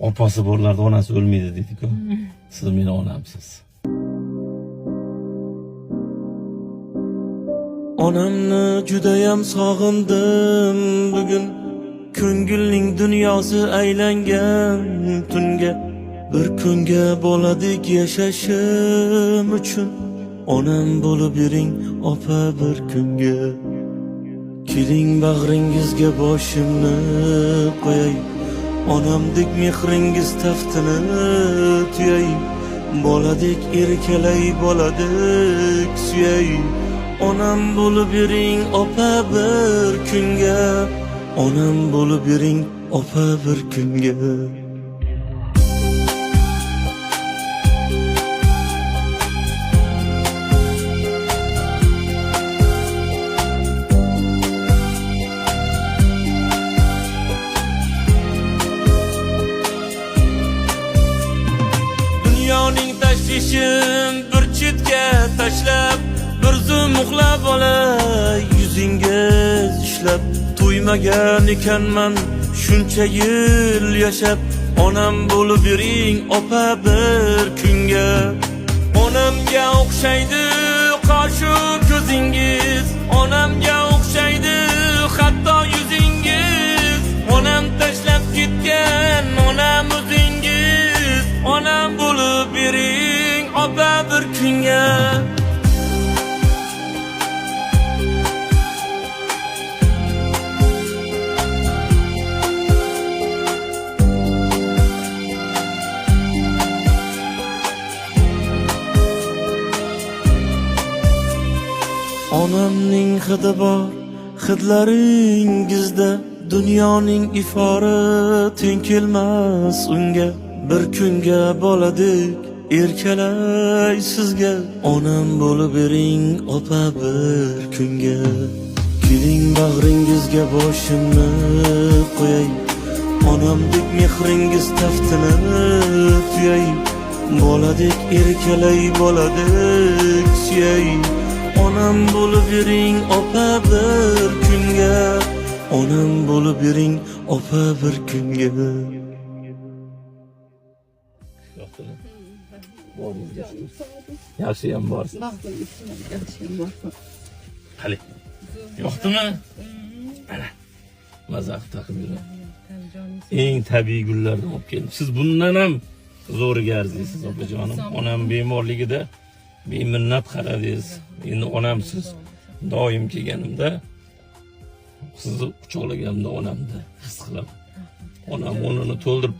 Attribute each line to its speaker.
Speaker 1: opasi borlarda onasi o'lmaydi deydi-ku. Siz meni onamsiz. Onamni judayam sog'indim bugun. Ko'ngilning dunyosi aylangan tunga. Bir kunga bo'ladik yashashim uchun. Onam bo'lib yuring opa bir kunga. Keling bag'ringizga boshimni qo'yay. Onamdek mehringiz taftini tuyay. Boladek erkalay, boladek suyay. Onam bo'lib yuring opa bir kunga. Onam bo'lib yuring opa bir kunga. Dunyoning tashvishin bir chetga tashlab, bir zum uxlab olay yuzingiz ishlab. To'ymagan ekanman shuncha yil yashab. Onam bo'lib yuring opa bir kunga. Onamga o'xshaydi qoshu ko'zingiz, onamga o'xshaydi hatto yuzingiz. Onam tashlab ketgan onam o'zingiz. Onam bo'lib yuring opa bir kunga. Onamning hidi bor hidlaringizda, dunyoning ifori teng kelmas unga. Bir kunga bo'ladik erkalay sizga. Onam bo'lib yuring opa bir kunga. Keling bag'ringizga boshimni qo'yay. Onamdek mehringiz taftini tuyay. Boladek erkalay, boladek suyay. Onam bo'lib yuring opa bir kunga. Onam bo'lib yuring opa bir kunga. Yaxshiyam borsiz.
Speaker 2: Yaxshiyam borsiz.
Speaker 1: Qani. Yo'qdimi? Mana. Mazax taqib yuradi. Eng tabiiy gullardan olib keldim. Siz bundan ham zo'riga arziysiz opajonim. Onam bemorligida beminnat qaradingiz. Endi onamsiz. Doim kelganimda sizni quchoqlaganimda onamni his qilaman. Onam o'rnini to'ldirib